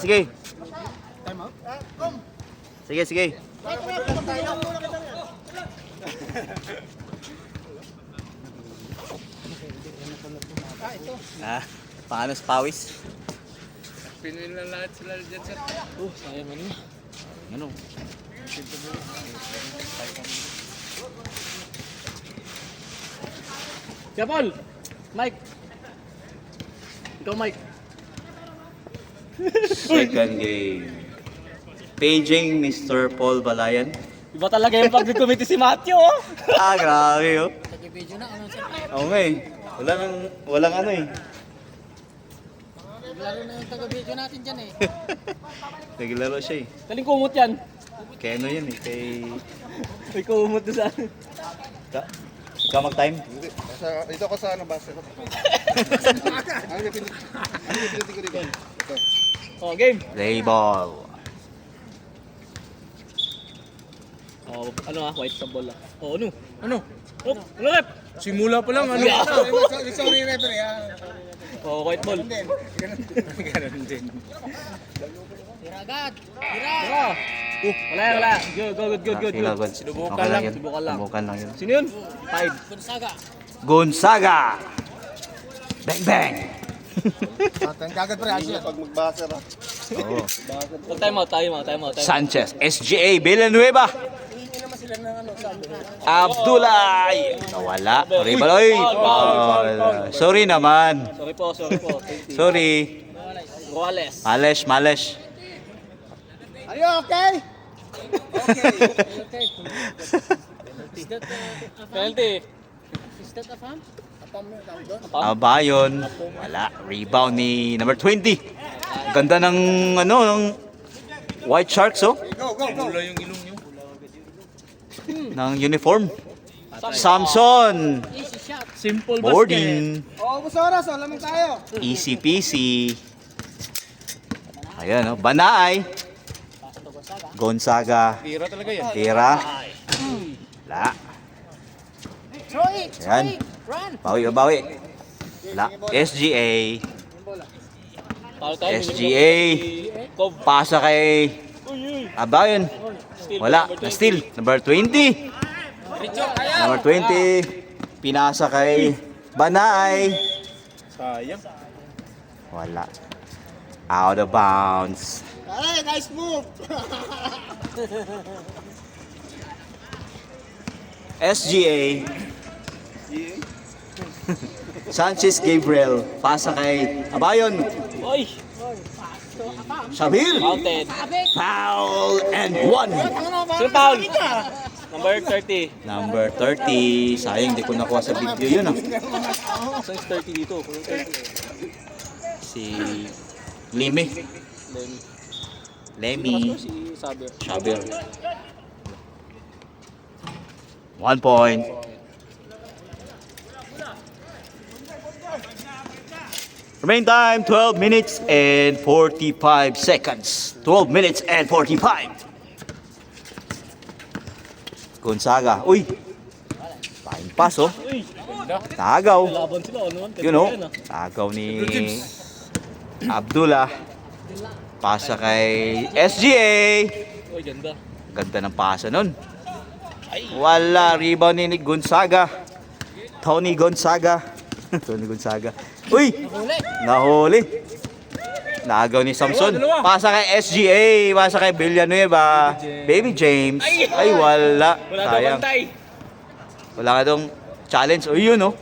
Sige. Sige, sige. Paano sa pawis? Pinuin na lahat sila dyan, sir. Sayang ano. Ano? Kaya Paul! Mike! Ikaw Mike. Second game. Paging Mr. Paul Balayan. Iba talaga yung pag-committee si Matthew, oh! Grabe, oh. Nag-video na, ano, sir? Oo nga eh. Walang ano eh. Lalo na yung taga-video natin dyan eh. Naglaro siya eh. Kaling kumot yan. Kaya ano yan eh. May kumot doon sa ano. Ikaw mag-time? Dito ko sa ano base. Ano yung pinili ko dito? Ito. Oh, game. Play ball. Oh, ano white sa bola. Oh, ano? Ano? Oh, ano rep? Simula pa lang, ano? Sorry referee ah. Oh, white ball. Ganun din. Tira agad. Tira. Wala yan, wala. Good. Sinubukan Okay lang. lang, subukan lang. Sinubukan lang yun. Sino yun? 5. Gonzaga! Bang bang! Tayong kagad pre Asya. Pag magbasa ra. Oo. Time out. Sanchez, SGA, Villanueva. Abdullah! Nawala. Ribaloy! Sorry naman. Sorry po. Sorry. Roales. Malish. Are you okay? Penalty. Abayon. Wala. Rebound ni number 20. Ganda ng ng White Sharks, oh. Go. Mula yung ilong nyo. Ng uniform. Samson. Simple basket. Boarding. Oh, ubos oras, lamang tayo. Easy peasy. Ayan, oh. Banaay. Gonzaga. Tira talaga yan. Tira. Wala. Ayan. Bawi. Wala. SGA. SGA. Pasa kay Abayon. Wala. Na-steal. Number 20. Number 20. Pinasa kay Banaay. Sayang. Wala. Out of bounds. Hey, nice move. SGA. Sanchez Gabriel. Pasa kay Abayon. Oy! Shabil. Mounted. Foul and one. Sino foul? Number 30. Number 30. Sayang, di ko nakuha sa video yun. Saan is 30 dito? Si Limi. Lemmy. Si Saber. Shabil. 1 point. Remain time 12 minutes and 45 seconds. 12 minutes and 45. Gonzaga. Uy. Fine pass, oh. Uy! Tagaw. Laban sila. Ano man? You know, tagaw ni Abdullah. Pasa kay SGA. Uy, ganda. Ganda ng pasa nun. Wala. Rebound ni Gonzaga. Tony Gonzaga. Tony Gonzaga. Uy! Nahuli. Nagaw ni Samson. Pasa kay SGA. Pasa kay Villanueva. Baby James. Ay, wala. Wala daw Sayang. bantay. Wala ka dong challenge. O yun, oh.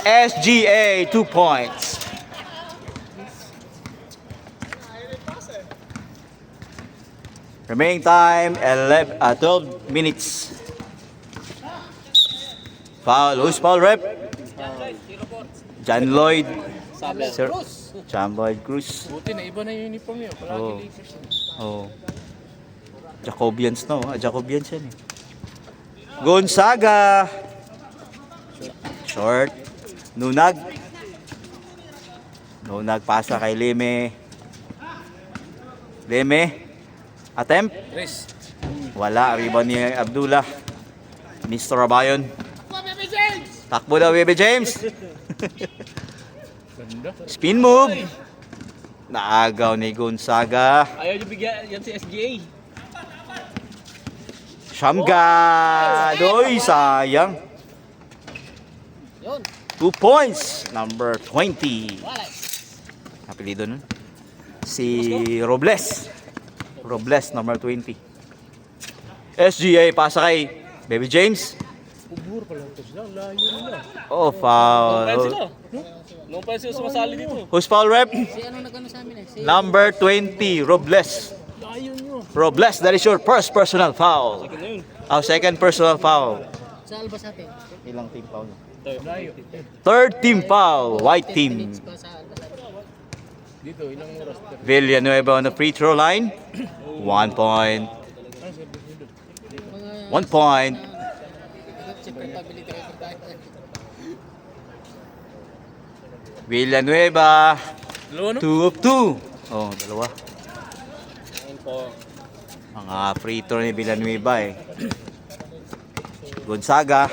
SGA, 2 points. Remaining time, 12 minutes. Foul. Who's foul, rep? John Lloyd. Saber. Sir. John Lloyd Cruz. Buti na iba na yung uniform nyo. Palagi Oh. Lakers yun. Oh. Jacobians no. Jacobians yan eh. Gonzaga. Short. Nunag. Nunag pasa kay Leme. Leme. Attempt. Chris. Wala. Rebound ni Abdullah. Mr. Abayon. Takbo daw, Baby James. Ganda. Spin move. Naagaw ni Gonzaga. Ayaw niyo bigyan yan si SGA. Shamgad. Oy, sayang. 2 points. Number 20. Apelido nun. Si Robles. Robles, number 20. SGA, pasa kay Baby James. Ubur pala ito sila. Layo nila. Oh, No pa sila. foul. No pa sila sumasali dito. Who's foul rep? Si ano nag-ano sa amin eh? Si Number 20, Robles. Layo nyo. Robles, that is your first personal foul. Second na yun. Our second personal foul. sa Albacete. Ilang team foul? Layo. Third team foul, white 10 team. minutes pa sa Albacete. Dito, ilang oras? Villanueva on the free throw line. 1 point. Mga 1 point. siyempre pability record tayo. Villanueva, Dalawa, no? 2 of 2. Oh, dalawa. Ayun po. Mga free throw ni Villanueva eh. Gonzaga.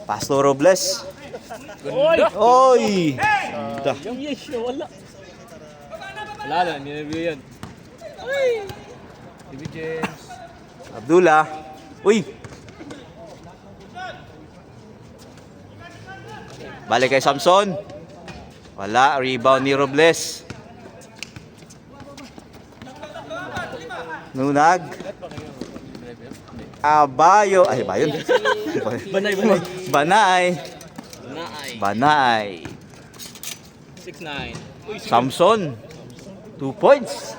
Pastor Robles. Ganda. Oy! Ganda. Yung yes, wala. Wala na, hindi na yan. TV James. Abdullah. Uy! Balik kay Samson. Wala. Rebound ni Robles. Nunag. Abayo. Ay, Bayon. Banay. Banay. Naay. Banay. 6'9". Uy, Samson. 2 points.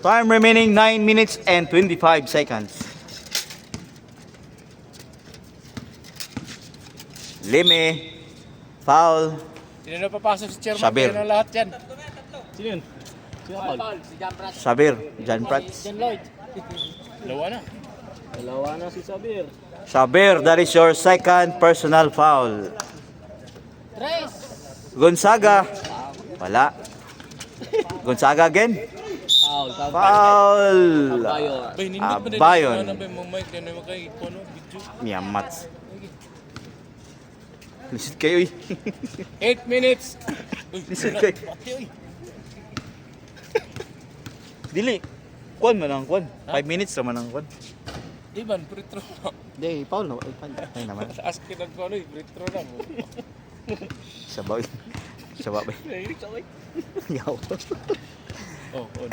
Time remaining 9 minutes and 25 seconds. Lime. Foul. Hindi na papasok si Chairman. Sabir. Kaya na lahat yan. Sino yun? Sino foul? Si Jamrat. Sabir. John Prats. John Lloyd. Dalawa na. Dalawa na si Sabir. Sabir, that is your second personal foul. Tres. Gonzaga. Wala. Gonzaga again. Foul. Foul. Abayo. Bay, nindot ba na Abayon. dito? Ano ba yung mic na naman kay Pono? Video. Miyamats. Lisit kayo eh. 8 minutes. Uy, Lisit wala. kayo. Pati, uy. Dili. Kwan man ang kwan. 5 minutes naman ang kwan. Iban, free throw na. Hindi, Paul no. Ay naman. Taas kinagpano, free throw na mo. Sabaw. Sabaw ba? Eric, sabay. Yaw. Oh, oh.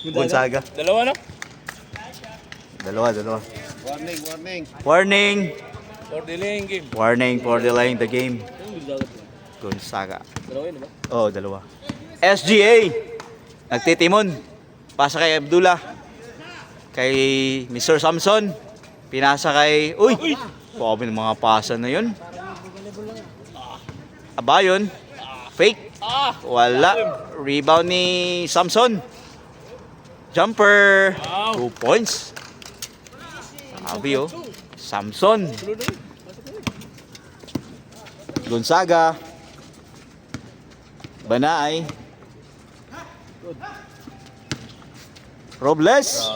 Gonzaga. Dalawa na? Dalawa. Warning. Warning. For delaying game. Warning for delaying the game. Anong Gonzaga? Gonzaga. Dalawa yun, diba? Oh, dalawa. SGA. Nagtitimon. Pasa kay Abdullah. Kay Mr. Samson. Pinasa kay... Uy! Pabi ng mga pasa na yun. Abayon. Fake. Wala. Rebound ni Samson. Jumper. 2 points. Sabi oh. Samson. Gonzaga. Banay. Robles.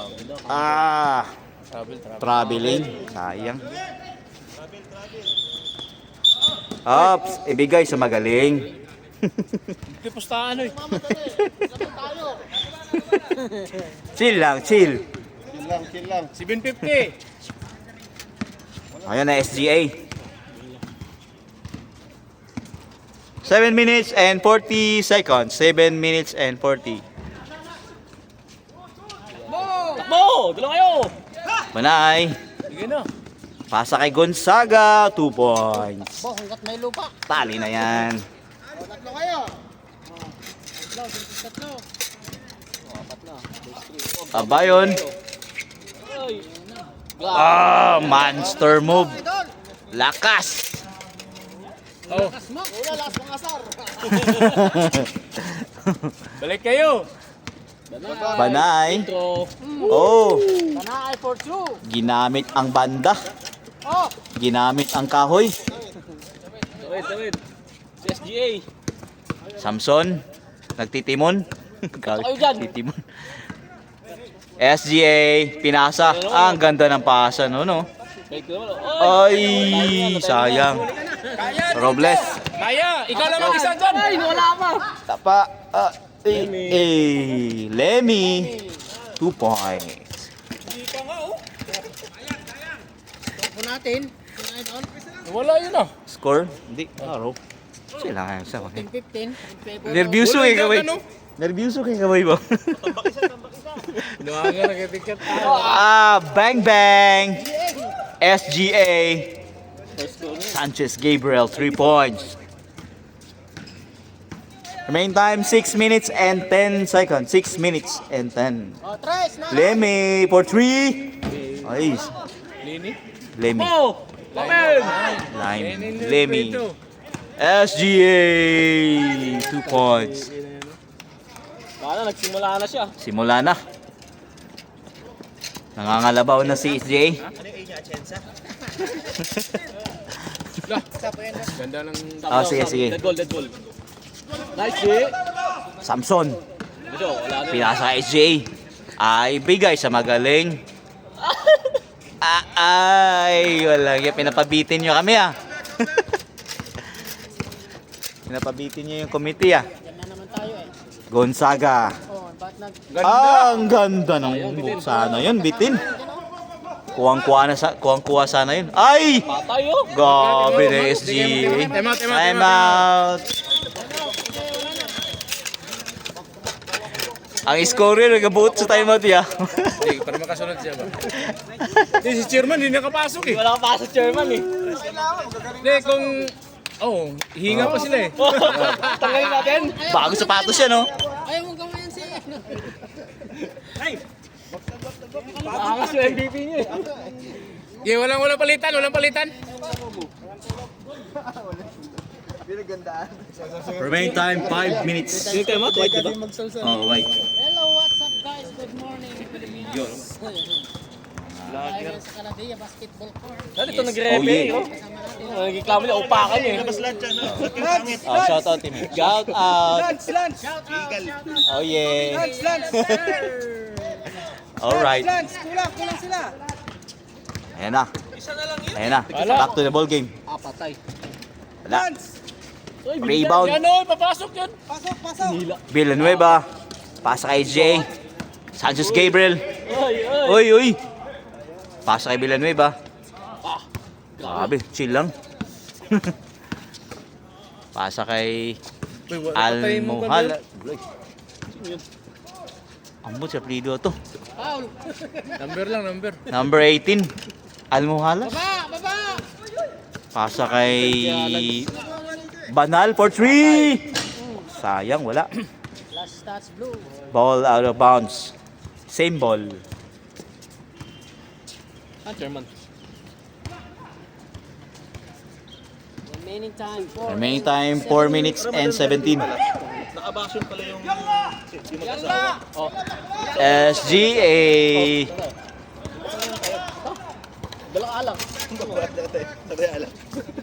Traveling. Sayang. Ups, ibigay sa magaling. Hindi pustahan, uy. Chill lang, chill. Chill lang. 750. Ayan na SGA. 7 minutes and 40 seconds. 7 minutes and 40. Takbo! Dalawa kayo! Banay. Sige na. Pasa kay Gonzaga. 2 points. Bo, hanggat may lupa. Tali na yan. Tatlo kayo. Tatlo. Abayon. Ay! Monster move. Lakas. Oh, Wala, last mga asar. balik kayo. Banay. Intro. Oh, Panay for two. ginamit ang banda. Oh, Ginamit ang kahoy. Tawid. Si SGA. Samson. Nagtitimon. Kayo dyan. Titimon. SGA. Pinasa. Ang ganda ng pasa no. Fake naman. Oy! Ay, sayang. Robles. Kaya, ikaw lang mag-isa dyan. Ay, wala pa. Tapa. Lemmy. 2 points. Tupo natin. Kung idol. Wala yun ah. Score? Hindi. Araw. Sila nga sa akin. 10-15. In favor of- Nervyoso eh kaway. Ano? Nervyoso kay kaway ba? Lumaga na katikat. Bang bang. SGA. Sanchez Gabriel 3 points. Remain time 6 minutes and 10 seconds. 6 minutes and 10. Oh, Tres na. Lemmy for 3. Ayos. Lini? Lemmy. Oh! Papel! Lime. Lemmy. SGA 2 points. Baka nagsimula na siya. Simula na. Nangangalabaw na si SGA. Ganda ng... Oh, sige, sige. Dead ball. Nice, G. Samson. Medyo, wala na. Pinasa kay SGA. Ay, bigay sa magaling. Ay, wala. Pinapabitin nyo kami ah. Pinapabitin nyo yung committee ah. Yan na naman tayo eh. Gonzaga. Oh, ba't nag... Ang ganda ng sana yun, bitin. Kuwang-kuwa sana yun. Ay! Patay, oh. Gabi na SGA. Time out. Ang scorer, nag-boot sa timeout ya. Hindi, para makasunod siya ba? Hindi, si chairman hindi nakapasok eh. Wala ka pa sa chairman, eh. Hindi, kung... Oh, hinga pa sila eh. Tanggalin natin. Bago sapatos yan, no? Ayaw mong gawin si... Angas yung MVP niya, eh. Okay, walang palitan. Remain time 5 minutes. Sino tayo mo? Dwight, diba? Oh, wait. Hello, what's up guys? Good morning, Philippines. Live sa Canada Basketball Court. Dati ito Yes. nagre-repe, Oh, yeah. oh. Kasama natin. Nagkiklamo niya, upakan niya, eh. Oh, shout out team. Shout out. Shout out. Oh yeah. All right. Kulang sila. Ayan na. Ayan na. Back to the ball game. Patay. Wala. Uy, Rebound. Yan o, papasok yun. Nila. Villanueva. Pasa kay Jay. Sanchez Gabriel. Uy. Uy. Pasa kay Villanueva. Grabe, chill lang. Pasa kay Almohala. Ambot siya plido to. Foul. Number. Number 18. Almohala. Baba. Pasa kay Banal for 3. Sayang, wala. Last stats blue. Ball out of bounds. Same ball. Chairman. Remaining time 4. Remaining time 4 minutes and 17. Nakabasyon pala yung mag-asawa. Oh. SGA. Dalang alang.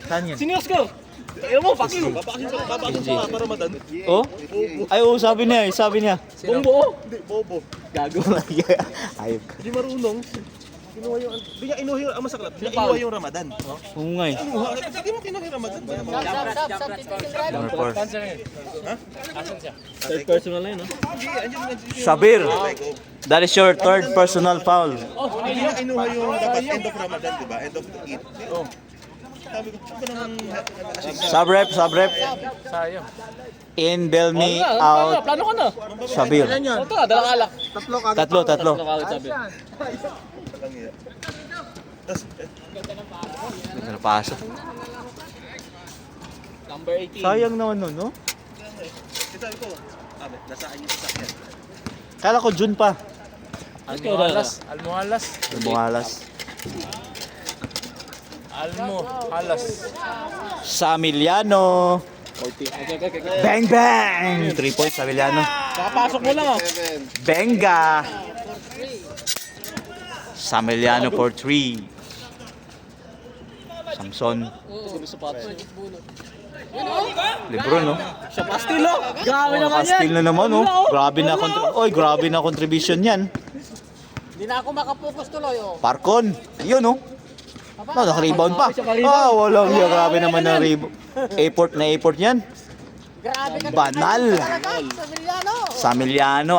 Saan yan? Sino yung score? Ayaw mo, fuck you. Babaksin sa para madan. Oh? Ay, oh, sabi niya. Buong buo. Hindi, bobo. Gago. Ayop ka. Hindi marunong. Kinuha yung... Di niya inuha yung... Ang masaklap, di niya inuha yung Ramadan. Oo nga eh. Hindi mo kinuha yung Ramadan. Sub. Typical drive. Number 4. Saan siya ngayon? Asan siya? Third personal na yun, no? Sabir. That is your third personal foul. Hindi niya inuha yung dapat end of Ramadan, di ba? End of the Eid. Oo. Sabi ko, ano ba naman... Subrep. Sayang. In Belmi, Plano out. ka na. Sabir. Ito na, dalang alak. Tatlo. Tatlo kagad sabi. Napasok. Number 18. Sayang naman nun, no? Sabi ko, nasa akin yung sasakyan. Kala ko June pa. Almohalas. Samiliano. 40. Okay. Bang bang! 3 points Samiliano. Papasok mo lang, oh. Benga. Samiliano for 3. Samson. Sino sapatos? Lebron, no? Siya pastil, oh. Grabe naman yan. Kastil na naman, no? Grabe na contribution yan. Hindi na ako makapokus tuloy oh. Parkon. Yun, no? Naka-rebound pa. Ah, walang yan. Grabe naman na rebound. Effort na effort yan. Grabe ka. Banal. Talaga, sa Villano. Samiliano.